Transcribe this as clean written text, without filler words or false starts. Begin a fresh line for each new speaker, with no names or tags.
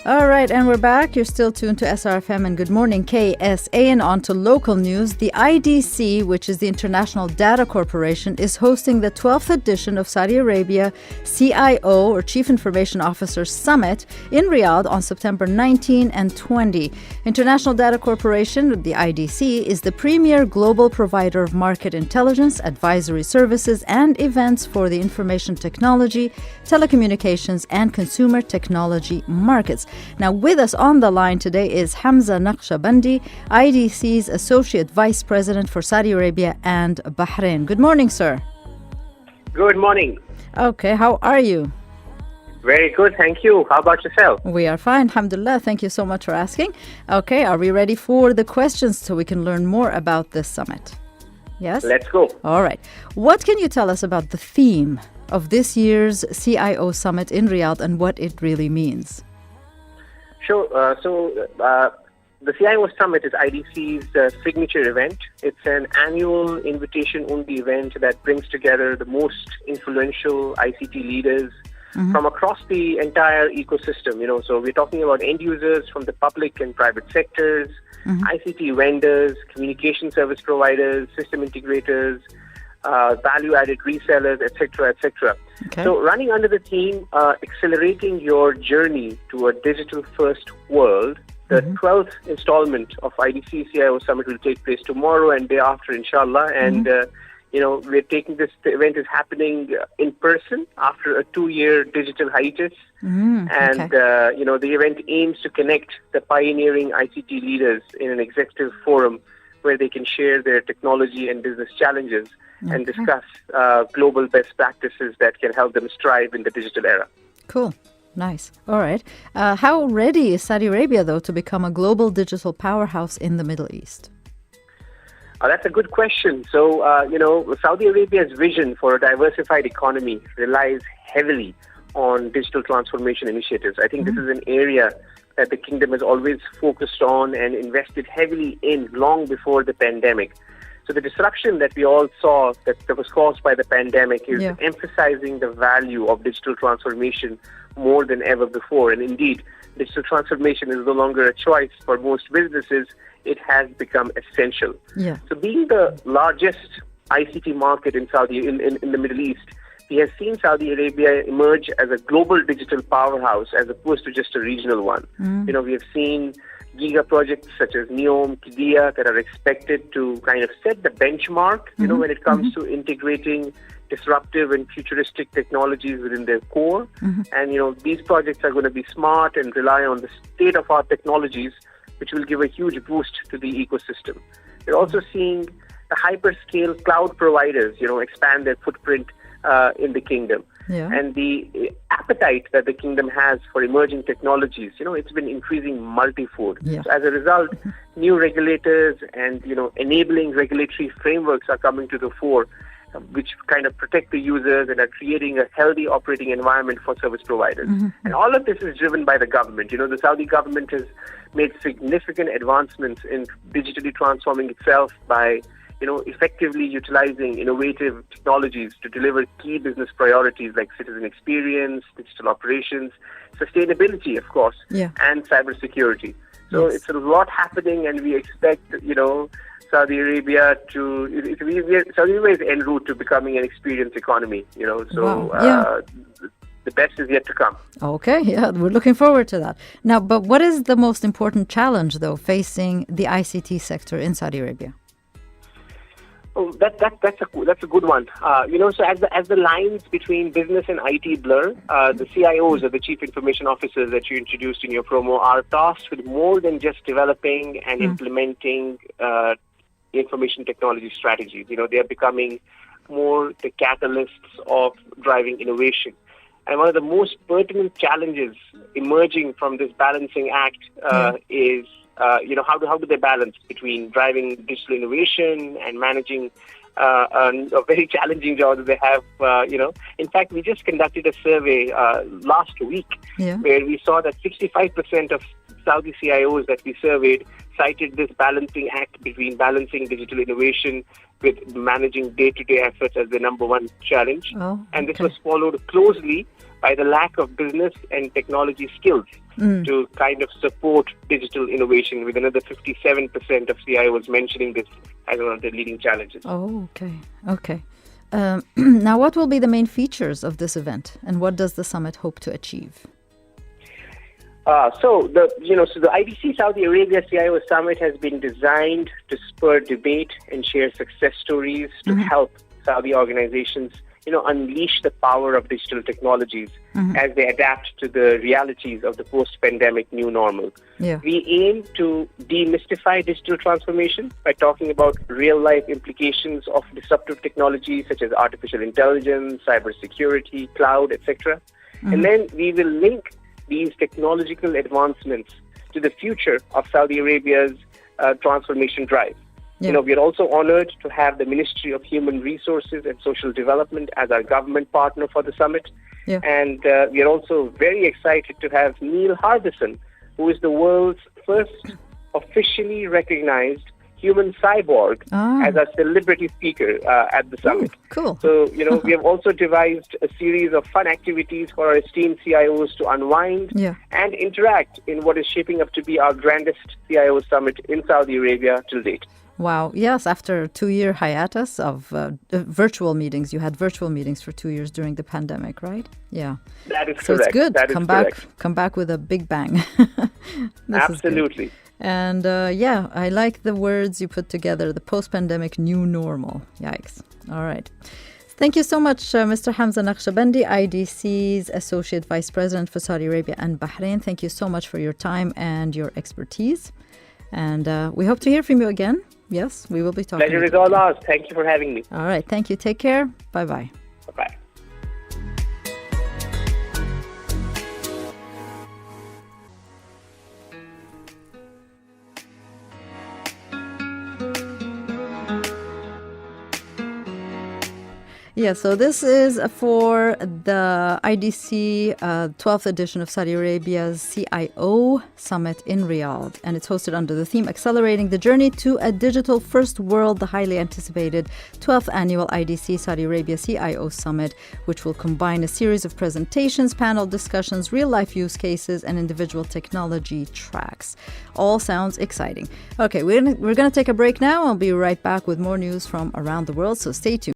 All right, and we're back. You're still tuned to SRFM and Good Morning KSA. And on to local news. The IDC, which is the International Data Corporation, is hosting the 12th edition of Saudi Arabia CIO, or Chief Information Officer Summit in Riyadh on September 19 and 20. International Data Corporation, the IDC, is the premier global provider of market intelligence, advisory services, and events for the information technology, telecommunications, and consumer technology markets. Now, with us on the line today is Hamza Naqshabandi, IDC's Associate Vice President for Saudi Arabia and Bahrain. Good morning, sir.
Good morning.
Okay, how are you?
Very good, thank you. How about yourself?
We are fine, alhamdulillah. Thank you so much for asking. Okay, are we ready for the questions so we can learn more about this summit? Yes?
Let's go.
All right. What can you tell us about the theme of this year's CIO Summit in Riyadh and what it really means?
Sure. The CIO Summit is IDC's signature event. It's an annual invitation-only event that brings together the most influential ICT leaders from across the entire ecosystem. So we're talking about end users from the public and private sectors, ICT vendors, communication service providers, system integrators, value-added resellers, etc., etc.
Okay.
So running under the theme, accelerating your journey to a digital-first world, the 12th installment of IDC CIO Summit will take place tomorrow and day after, inshallah. And, we're taking this, the event is happening in person after a 2-year digital hiatus. The event aims to connect the pioneering ICT leaders in an executive forum where they can share their technology and business challenges and discuss global best practices that can help them strive in the digital era.
Cool. Nice. All right. How ready is Saudi Arabia, though, to become a global digital powerhouse in the Middle East?
That's a good question. So, Saudi Arabia's vision for a diversified economy relies heavily on digital transformation initiatives. I think this is an area that the kingdom has always focused on and invested heavily in long before the pandemic. So the disruption that we all saw that was caused by the pandemic is emphasizing the value of digital transformation more than ever before. And indeed, digital transformation is no longer a choice for most businesses. It has become essential.
Yeah.
So being the largest ICT market in the Middle East, we have seen Saudi Arabia emerge as a global digital powerhouse as opposed to just a regional one. We have seen giga projects such as NEOM, Qiddiya that are expected to kind of set the benchmark, when it comes to integrating disruptive and futuristic technologies within their core. And, these projects are going to be smart and rely on the state-of-art technologies, which will give a huge boost to the ecosystem. We're also seeing the hyperscale cloud providers, expand their footprint in the kingdom. And the appetite that the kingdom has for emerging technologies, it's been increasing multifold. So as a result, new regulators and, enabling regulatory frameworks are coming to the fore, which kind of protect the users and are creating a healthy operating environment for service providers. And all of this is driven by the government. The Saudi government has made significant advancements in digitally transforming itself by effectively utilizing innovative technologies to deliver key business priorities like citizen experience, digital operations, sustainability, of course, and cybersecurity. So it's a lot happening, and we expect, Saudi Arabia Saudi Arabia is en route to becoming an experience economy, the best is yet to come.
Okay, we're looking forward to that. Now, but what is the most important challenge, though, facing the ICT sector in Saudi Arabia?
Oh, that's a good one. So as the lines between business and IT blur, the CIOs, or the Chief Information Officers that you introduced in your promo, are tasked with more than just developing and implementing information technology strategies. They are becoming more the catalysts of driving innovation. And one of the most pertinent challenges emerging from this balancing act is how do they balance between driving digital innovation and managing a very challenging job that they have. In fact, we just conducted a survey last week where we saw that 65% of Saudi CIOs that we surveyed cited this balancing act between balancing digital innovation with managing day-to-day efforts as the number one challenge. And this was followed closely by the lack of business and technology skills to kind of support digital innovation, with another 57% of CIOs mentioning this as one of their leading challenges.
Oh, okay. Now, what will be the main features of this event, and what does the summit hope to achieve?
So the IDC Saudi Arabia CIO Summit has been designed to spur debate and share success stories to help Saudi organizations, unleash the power of digital technologies as they adapt to the realities of the post-pandemic new normal.
Yeah.
We aim to demystify digital transformation by talking about real-life implications of disruptive technologies such as artificial intelligence, cybersecurity, cloud, etc. And then we will link these technological advancements to the future of Saudi Arabia's transformation drive.
Yeah.
We are also honored to have the Ministry of Human Resources and Social Development as our government partner for the summit.
Yeah.
And we are also very excited to have Neil Harbison, who is the world's first officially recognized human cyborg, as a celebrity speaker at the summit.
Ooh, cool.
So, we have also devised a series of fun activities for our esteemed CIOs to unwind and interact in what is shaping up to be our grandest CIO summit in Saudi Arabia till date.
Wow. Yes, after a 2-year hiatus of virtual meetings. You had virtual meetings for 2 years during the pandemic, right? Yeah.
That is
so
correct.
It's good.
That is correct.
Come back with a big bang.
Absolutely.
And I like the words you put together, the post-pandemic new normal. Yikes. All right. Thank you so much, Mr. Hamza Naqshabandi, IDC's Associate Vice President for Saudi Arabia and Bahrain. Thank you so much for your time and your expertise. And we hope to hear from you again. Yes, we will be talking.
Pleasure is all ours. Thank you for having me.
All right. Thank you. Take care. Bye-bye.
Bye-bye.
Yeah, so this is for the IDC 12th edition of Saudi Arabia's CIO Summit in Riyadh. And it's hosted under the theme Accelerating the Journey to a Digital First World, the highly anticipated 12th annual IDC Saudi Arabia CIO Summit, which will combine a series of presentations, panel discussions, real-life use cases, and individual technology tracks. All sounds exciting. Okay, we're going to take a break now. I'll be right back with more news from around the world, so stay tuned.